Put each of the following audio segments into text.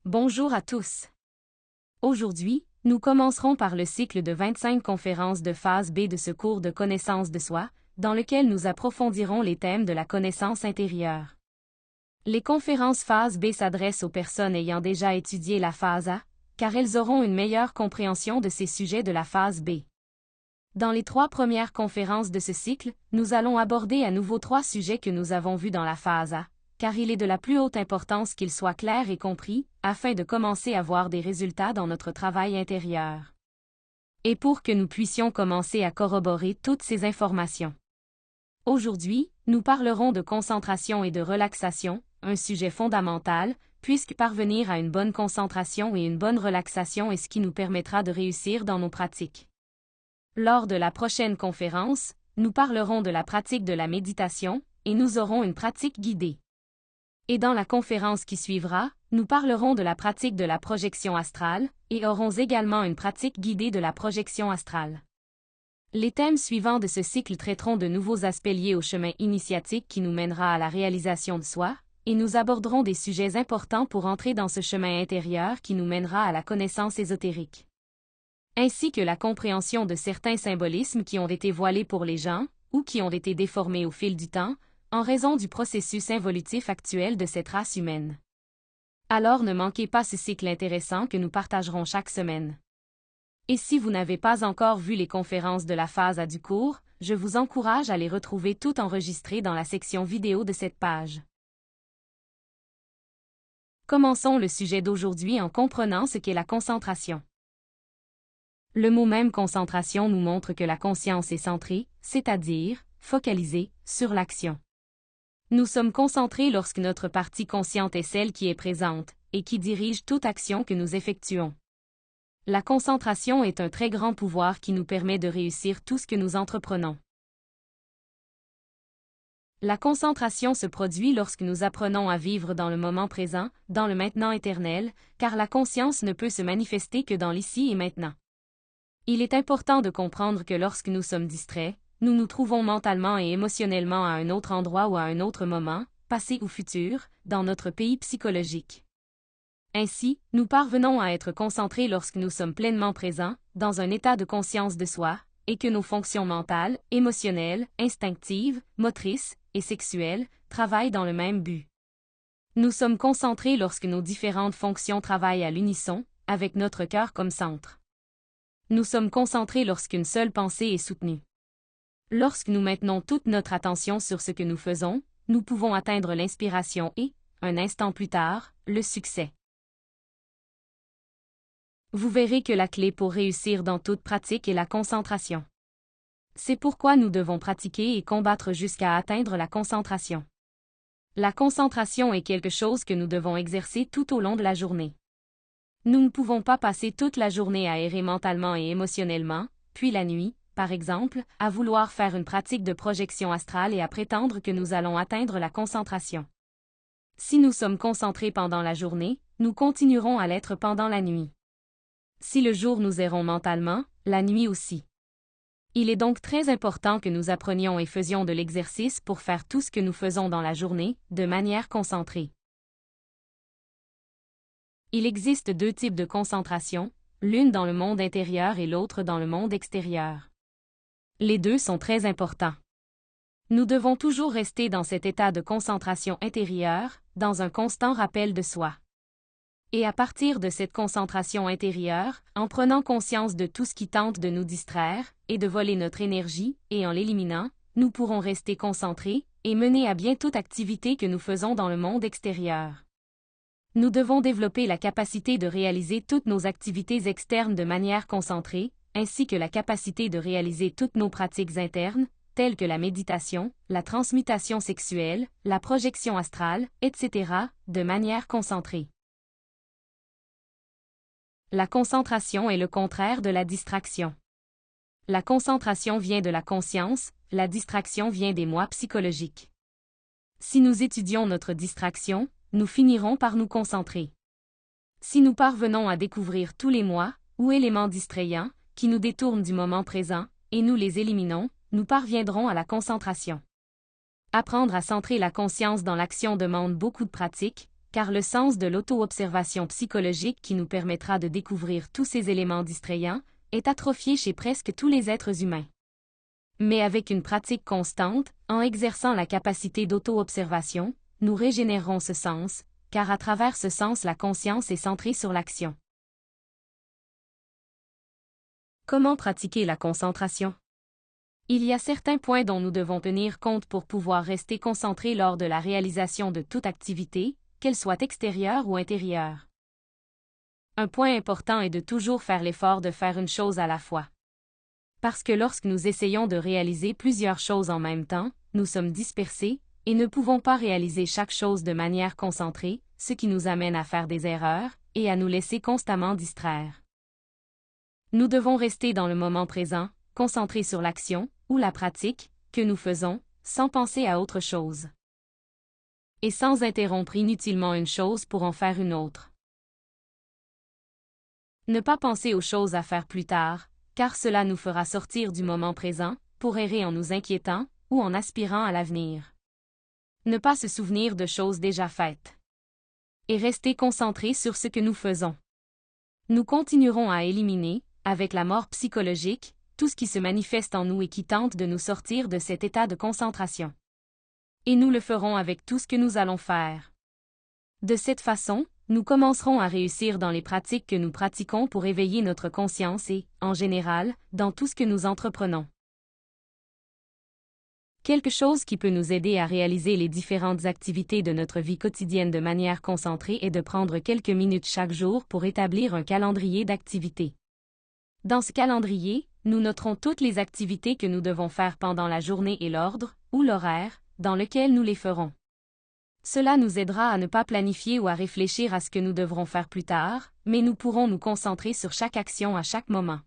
Bonjour à tous. Aujourd'hui, nous commencerons par le cycle de 25 conférences de phase B de ce cours de connaissance de soi, dans lequel nous approfondirons les thèmes de la connaissance intérieure. Les conférences phase B s'adressent aux personnes ayant déjà étudié la phase A, car elles auront une meilleure compréhension de ces sujets de la phase B. Dans les 3 premières conférences de ce cycle, nous allons aborder à nouveau 3 sujets que nous avons vus dans la phase A, car il est de la plus haute importance qu'ils soient clairs et compris, afin de commencer à voir des résultats dans notre travail intérieur. Et pour que nous puissions commencer à corroborer toutes ces informations. Aujourd'hui, nous parlerons de concentration et de relaxation, un sujet fondamental, puisque parvenir à une bonne concentration et une bonne relaxation est ce qui nous permettra de réussir dans nos pratiques. Lors de la prochaine conférence, nous parlerons de la pratique de la méditation, et nous aurons une pratique guidée. Et dans la conférence qui suivra, nous parlerons de la pratique de la projection astrale, et aurons également une pratique guidée de la projection astrale. Les thèmes suivants de ce cycle traiteront de nouveaux aspects liés au chemin initiatique qui nous mènera à la réalisation de soi, et nous aborderons des sujets importants pour entrer dans ce chemin intérieur qui nous mènera à la connaissance ésotérique. Ainsi que la compréhension de certains symbolismes qui ont été voilés pour les gens, ou qui ont été déformés au fil du temps, en raison du processus involutif actuel de cette race humaine. Alors ne manquez pas ce cycle intéressant que nous partagerons chaque semaine. Et si vous n'avez pas encore vu les conférences de la phase A du cours, je vous encourage à les retrouver toutes enregistrées dans la section vidéo de cette page. Commençons le sujet d'aujourd'hui en comprenant ce qu'est la concentration. Le mot même concentration nous montre que la conscience est centrée, c'est-à-dire focalisée, sur l'action. Nous sommes concentrés lorsque notre partie consciente est celle qui est présente, et qui dirige toute action que nous effectuons. La concentration est un très grand pouvoir qui nous permet de réussir tout ce que nous entreprenons. La concentration se produit lorsque nous apprenons à vivre dans le moment présent, dans le maintenant éternel, car la conscience ne peut se manifester que dans l'ici et maintenant. Il est important de comprendre que lorsque nous sommes distraits, nous nous trouvons mentalement et émotionnellement à un autre endroit ou à un autre moment, passé ou futur, dans notre pays psychologique. Ainsi, nous parvenons à être concentrés lorsque nous sommes pleinement présents, dans un état de conscience de soi, et que nos fonctions mentales, émotionnelles, instinctives, motrices et sexuelles travaillent dans le même but. Nous sommes concentrés lorsque nos différentes fonctions travaillent à l'unisson, avec notre cœur comme centre. Nous sommes concentrés lorsqu'une seule pensée est soutenue. Lorsque nous maintenons toute notre attention sur ce que nous faisons, nous pouvons atteindre l'inspiration et, un instant plus tard, le succès. Vous verrez que la clé pour réussir dans toute pratique est la concentration. C'est pourquoi nous devons pratiquer et combattre jusqu'à atteindre la concentration. La concentration est quelque chose que nous devons exercer tout au long de la journée. Nous ne pouvons pas passer toute la journée à errer mentalement et émotionnellement, puis la nuit, par exemple, à vouloir faire une pratique de projection astrale et à prétendre que nous allons atteindre la concentration. Si nous sommes concentrés pendant la journée, nous continuerons à l'être pendant la nuit. Si le jour nous errons mentalement, la nuit aussi. Il est donc très important que nous apprenions et faisions de l'exercice pour faire tout ce que nous faisons dans la journée, de manière concentrée. Il existe 2 types de concentration, l'une dans le monde intérieur et l'autre dans le monde extérieur. Les 2 sont très importants. Nous devons toujours rester dans cet état de concentration intérieure, dans un constant rappel de soi. Et à partir de cette concentration intérieure, en prenant conscience de tout ce qui tente de nous distraire, et de voler notre énergie, et en l'éliminant, nous pourrons rester concentrés, et mener à bien toute activité que nous faisons dans le monde extérieur. Nous devons développer la capacité de réaliser toutes nos activités externes de manière concentrée, ainsi que la capacité de réaliser toutes nos pratiques internes, telles que la méditation, la transmutation sexuelle, la projection astrale, etc., de manière concentrée. La concentration est le contraire de la distraction. La concentration vient de la conscience, la distraction vient des moi psychologiques. Si nous étudions notre distraction, nous finirons par nous concentrer. Si nous parvenons à découvrir tous les moi, ou éléments distrayants, qui nous détournent du moment présent, et nous les éliminons, nous parviendrons à la concentration. Apprendre à centrer la conscience dans l'action demande beaucoup de pratique, car le sens de l'auto-observation psychologique qui nous permettra de découvrir tous ces éléments distrayants est atrophié chez presque tous les êtres humains. Mais avec une pratique constante, en exerçant la capacité d'auto-observation, nous régénérerons ce sens, car à travers ce sens la conscience est centrée sur l'action. Comment pratiquer la concentration? Il y a certains points dont nous devons tenir compte pour pouvoir rester concentrés lors de la réalisation de toute activité, qu'elle soit extérieure ou intérieure. Un point important est de toujours faire l'effort de faire une chose à la fois. Parce que lorsque nous essayons de réaliser plusieurs choses en même temps, nous sommes dispersés, et ne pouvons pas réaliser chaque chose de manière concentrée, ce qui nous amène à faire des erreurs, et à nous laisser constamment distraire. Nous devons rester dans le moment présent, concentrés sur l'action, ou la pratique, que nous faisons, sans penser à autre chose. Et sans interrompre inutilement une chose pour en faire une autre. Ne pas penser aux choses à faire plus tard, car cela nous fera sortir du moment présent, pour errer en nous inquiétant, ou en aspirant à l'avenir. Ne pas se souvenir de choses déjà faites. Et rester concentré sur ce que nous faisons. Nous continuerons à éliminer, avec la mort psychologique, tout ce qui se manifeste en nous et qui tente de nous sortir de cet état de concentration. Et nous le ferons avec tout ce que nous allons faire. De cette façon, nous commencerons à réussir dans les pratiques que nous pratiquons pour éveiller notre conscience et, en général, dans tout ce que nous entreprenons. Quelque chose qui peut nous aider à réaliser les différentes activités de notre vie quotidienne de manière concentrée est de prendre quelques minutes chaque jour pour établir un calendrier d'activités. Dans ce calendrier, nous noterons toutes les activités que nous devons faire pendant la journée et l'ordre, ou l'horaire, dans lequel nous les ferons. Cela nous aidera à ne pas planifier ou à réfléchir à ce que nous devrons faire plus tard, mais nous pourrons nous concentrer sur chaque action à chaque moment.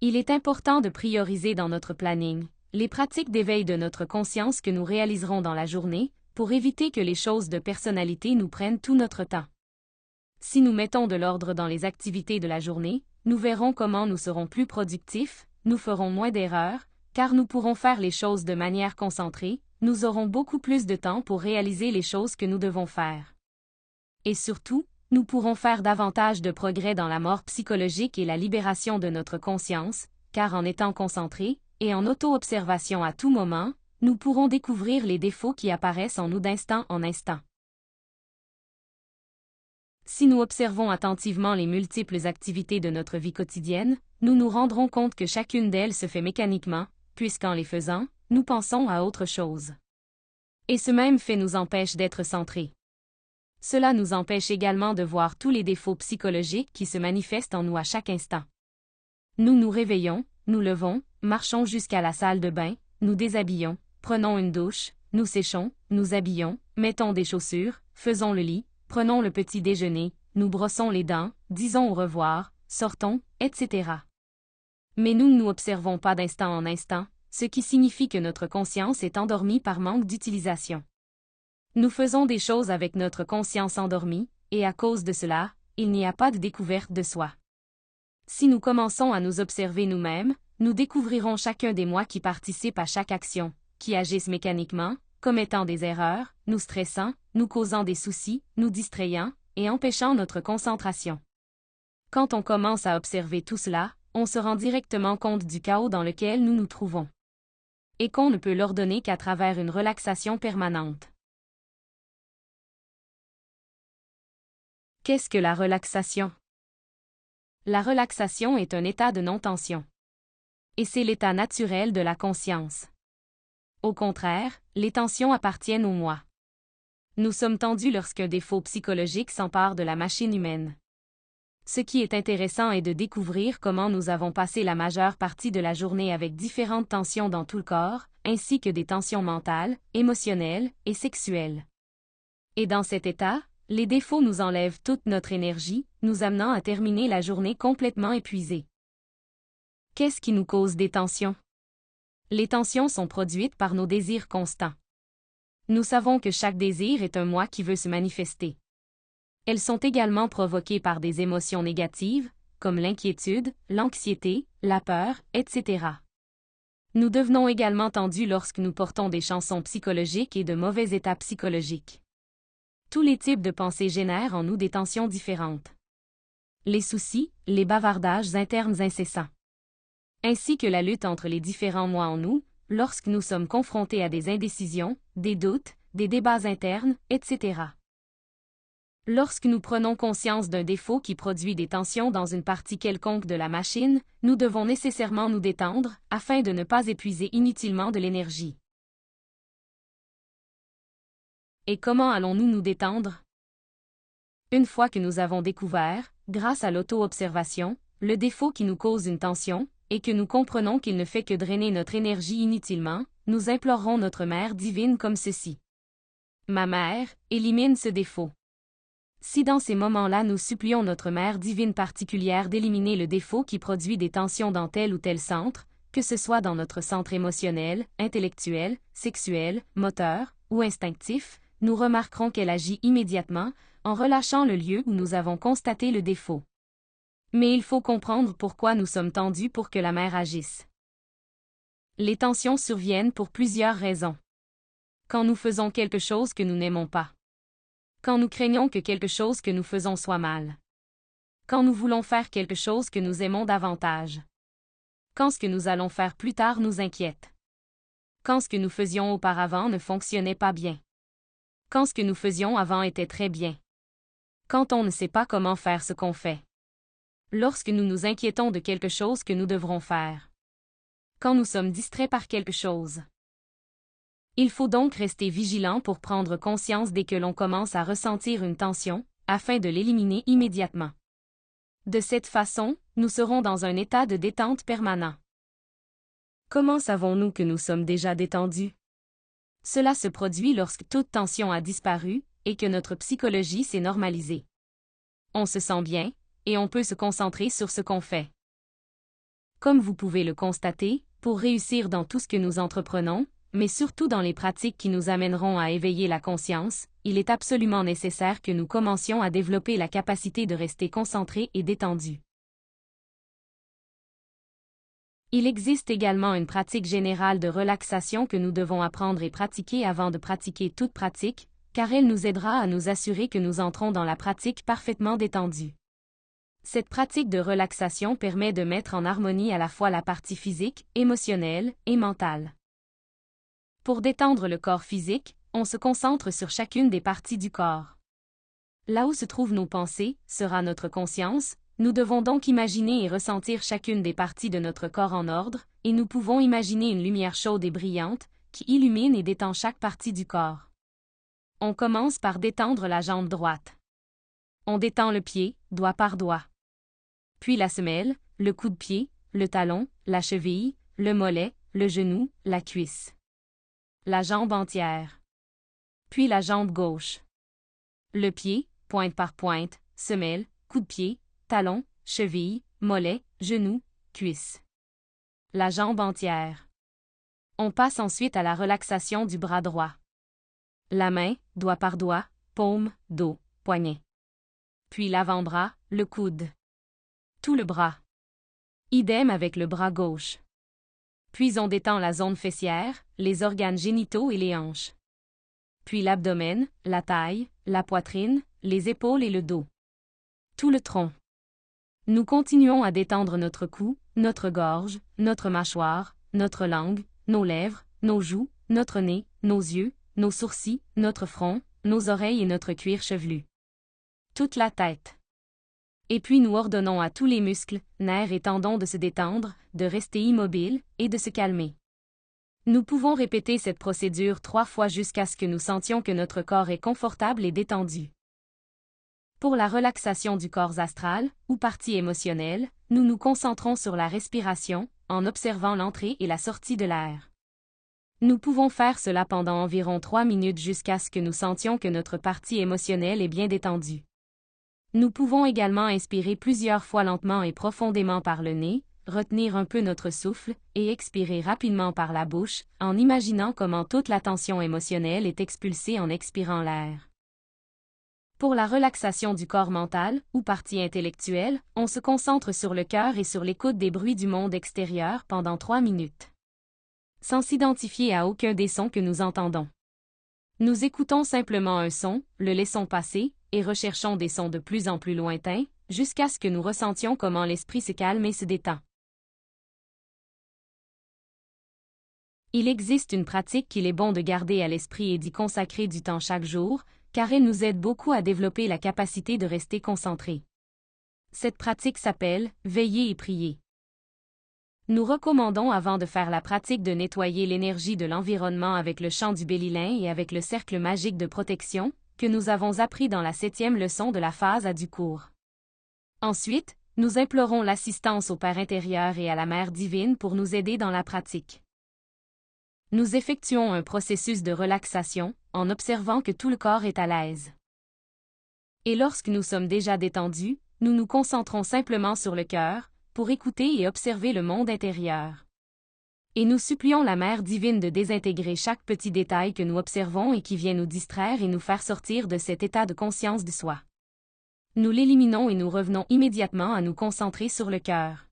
Il est important de prioriser dans notre planning les pratiques d'éveil de notre conscience que nous réaliserons dans la journée, pour éviter que les choses de personnalité nous prennent tout notre temps. Si nous mettons de l'ordre dans les activités de la journée, nous verrons comment nous serons plus productifs, nous ferons moins d'erreurs, car nous pourrons faire les choses de manière concentrée, nous aurons beaucoup plus de temps pour réaliser les choses que nous devons faire. Et surtout, nous pourrons faire davantage de progrès dans la mort psychologique et la libération de notre conscience, car en étant concentrés, et en auto-observation à tout moment, nous pourrons découvrir les défauts qui apparaissent en nous d'instant en instant. Si nous observons attentivement les multiples activités de notre vie quotidienne, nous nous rendrons compte que chacune d'elles se fait mécaniquement, puisqu'en les faisant, nous pensons à autre chose. Et ce même fait nous empêche d'être centrés. Cela nous empêche également de voir tous les défauts psychologiques qui se manifestent en nous à chaque instant. Nous nous réveillons, nous levons, marchons jusqu'à la salle de bain, nous déshabillons, prenons une douche, nous séchons, nous habillons, mettons des chaussures, faisons le lit, prenons le petit déjeuner, nous brossons les dents, disons au revoir, sortons, etc. Mais nous ne nous observons pas d'instant en instant, ce qui signifie que notre conscience est endormie par manque d'utilisation. Nous faisons des choses avec notre conscience endormie, et à cause de cela, il n'y a pas de découverte de soi. Si nous commençons à nous observer nous-mêmes, nous découvrirons chacun des moi qui participent à chaque action, qui agissent mécaniquement, commettant des erreurs, nous stressant, nous causant des soucis, nous distrayant, et empêchant notre concentration. Quand on commence à observer tout cela, on se rend directement compte du chaos dans lequel nous nous trouvons. Et qu'on ne peut l'ordonner qu'à travers une relaxation permanente. Qu'est-ce que la relaxation? La relaxation est un état de non-tension. Et c'est l'état naturel de la conscience. Au contraire, les tensions appartiennent au moi. Nous sommes tendus lorsqu'un défaut psychologique s'empare de la machine humaine. Ce qui est intéressant est de découvrir comment nous avons passé la majeure partie de la journée avec différentes tensions dans tout le corps, ainsi que des tensions mentales, émotionnelles et sexuelles. Et dans cet état, les défauts nous enlèvent toute notre énergie, nous amenant à terminer la journée complètement épuisés. Qu'est-ce qui nous cause des tensions? Les tensions sont produites par nos désirs constants. Nous savons que chaque désir est un moi qui veut se manifester. Elles sont également provoquées par des émotions négatives, comme l'inquiétude, l'anxiété, la peur, etc. Nous devenons également tendus lorsque nous portons des chansons psychologiques et de mauvais états psychologiques. Tous les types de pensées génèrent en nous des tensions différentes. Les soucis, les bavardages internes incessants, ainsi que la lutte entre les différents moi en nous, lorsque nous sommes confrontés à des indécisions, des doutes, des débats internes, etc. Lorsque nous prenons conscience d'un défaut qui produit des tensions dans une partie quelconque de la machine, nous devons nécessairement nous détendre, afin de ne pas épuiser inutilement de l'énergie. Et comment allons-nous nous détendre? Une fois que nous avons découvert, grâce à l'auto-observation, le défaut qui nous cause une tension, et que nous comprenons qu'il ne fait que drainer notre énergie inutilement, nous implorerons notre Mère divine comme ceci. Ma Mère, élimine ce défaut. Si dans ces moments-là nous supplions notre Mère divine particulière d'éliminer le défaut qui produit des tensions dans tel ou tel centre, que ce soit dans notre centre émotionnel, intellectuel, sexuel, moteur ou instinctif, nous remarquerons qu'elle agit immédiatement, en relâchant le lieu où nous avons constaté le défaut. Mais il faut comprendre pourquoi nous sommes tendus pour que la Mère agisse. Les tensions surviennent pour plusieurs raisons. Quand nous faisons quelque chose que nous n'aimons pas. Quand nous craignons que quelque chose que nous faisons soit mal. Quand nous voulons faire quelque chose que nous aimons davantage. Quand ce que nous allons faire plus tard nous inquiète. Quand ce que nous faisions auparavant ne fonctionnait pas bien. Quand ce que nous faisions avant était très bien. Quand on ne sait pas comment faire ce qu'on fait. Lorsque nous nous inquiétons de quelque chose que nous devrons faire. Quand nous sommes distraits par quelque chose. Il faut donc rester vigilant pour prendre conscience dès que l'on commence à ressentir une tension, afin de l'éliminer immédiatement. De cette façon, nous serons dans un état de détente permanent. Comment savons-nous que nous sommes déjà détendus? Cela se produit lorsque toute tension a disparu, et que notre psychologie s'est normalisée. On se sent bien, et on peut se concentrer sur ce qu'on fait. Comme vous pouvez le constater, pour réussir dans tout ce que nous entreprenons, mais surtout dans les pratiques qui nous amèneront à éveiller la conscience, il est absolument nécessaire que nous commencions à développer la capacité de rester concentrés et détendus. Il existe également une pratique générale de relaxation que nous devons apprendre et pratiquer avant de pratiquer toute pratique, car elle nous aidera à nous assurer que nous entrons dans la pratique parfaitement détendue. Cette pratique de relaxation permet de mettre en harmonie à la fois la partie physique, émotionnelle et mentale. Pour détendre le corps physique, on se concentre sur chacune des parties du corps. Là où se trouvent nos pensées, sera notre conscience, nous devons donc imaginer et ressentir chacune des parties de notre corps en ordre, et nous pouvons imaginer une lumière chaude et brillante, qui illumine et détend chaque partie du corps. On commence par détendre la jambe droite. On détend le pied, doigt par doigt. Puis la semelle, le coup de pied, le talon, la cheville, le mollet, le genou, la cuisse. La jambe entière. Puis la jambe gauche. Le pied, pointe par pointe, semelle, coup de pied, talon, cheville, mollet, genou, cuisse. La jambe entière. On passe ensuite à la relaxation du bras droit. La main, doigt par doigt, paume, dos, poignet. Puis l'avant-bras, le coude. Tout le bras. Idem avec le bras gauche. Puis on détend la zone fessière, les organes génitaux et les hanches. Puis l'abdomen, la taille, la poitrine, les épaules et le dos. Tout le tronc. Nous continuons à détendre notre cou, notre gorge, notre mâchoire, notre langue, nos lèvres, nos joues, notre nez, nos yeux, nos sourcils, notre front, nos oreilles et notre cuir chevelu. Toute la tête. Et puis nous ordonnons à tous les muscles, nerfs et tendons de se détendre, de rester immobiles et de se calmer. Nous pouvons répéter cette procédure 3 fois jusqu'à ce que nous sentions que notre corps est confortable et détendu. Pour la relaxation du corps astral, ou partie émotionnelle, nous nous concentrons sur la respiration, en observant l'entrée et la sortie de l'air. Nous pouvons faire cela pendant environ 3 minutes jusqu'à ce que nous sentions que notre partie émotionnelle est bien détendue. Nous pouvons également inspirer plusieurs fois lentement et profondément par le nez, retenir un peu notre souffle, et expirer rapidement par la bouche, en imaginant comment toute la tension émotionnelle est expulsée en expirant l'air. Pour la relaxation du corps mental, ou partie intellectuelle, on se concentre sur le cœur et sur l'écoute des bruits du monde extérieur pendant 3 minutes. Sans s'identifier à aucun des sons que nous entendons. Nous écoutons simplement un son, le laissons passer, et recherchons des sons de plus en plus lointains, jusqu'à ce que nous ressentions comment l'esprit se calme et se détend. Il existe une pratique qu'il est bon de garder à l'esprit et d'y consacrer du temps chaque jour, car elle nous aide beaucoup à développer la capacité de rester concentré. Cette pratique s'appelle « Veiller et prier ». Nous recommandons avant de faire la pratique de nettoyer l'énergie de l'environnement avec le chant du Bélilin et avec le cercle magique de protection, que nous avons appris dans la 7e leçon de la phase A du cours. Ensuite, nous implorons l'assistance au Père intérieur et à la Mère divine pour nous aider dans la pratique. Nous effectuons un processus de relaxation, en observant que tout le corps est à l'aise. Et lorsque nous sommes déjà détendus, nous nous concentrons simplement sur le cœur, pour écouter et observer le monde intérieur. Et nous supplions la Mère divine de désintégrer chaque petit détail que nous observons et qui vient nous distraire et nous faire sortir de cet état de conscience de soi. Nous l'éliminons et nous revenons immédiatement à nous concentrer sur le cœur.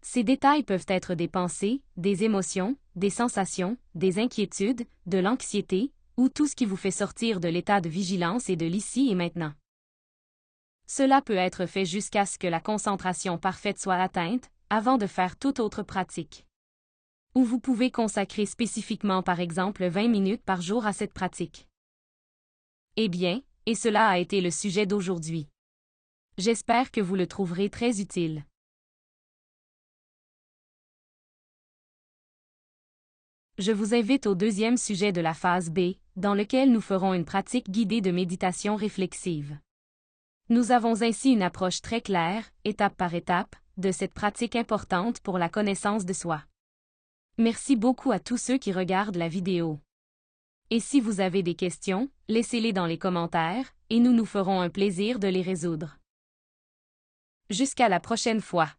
Ces détails peuvent être des pensées, des émotions, des sensations, des inquiétudes, de l'anxiété, ou tout ce qui vous fait sortir de l'état de vigilance et de l'ici et maintenant. Cela peut être fait jusqu'à ce que la concentration parfaite soit atteinte, avant de faire toute autre pratique. Ou vous pouvez consacrer spécifiquement par exemple 20 minutes par jour à cette pratique. Eh bien, et cela a été le sujet d'aujourd'hui. J'espère que vous le trouverez très utile. Je vous invite au 2e sujet de la phase B, dans lequel nous ferons une pratique guidée de méditation réflexive. Nous avons ainsi une approche très claire, étape par étape, de cette pratique importante pour la connaissance de soi. Merci beaucoup à tous ceux qui regardent la vidéo. Et si vous avez des questions, laissez-les dans les commentaires, et nous nous ferons un plaisir de les résoudre. Jusqu'à la prochaine fois.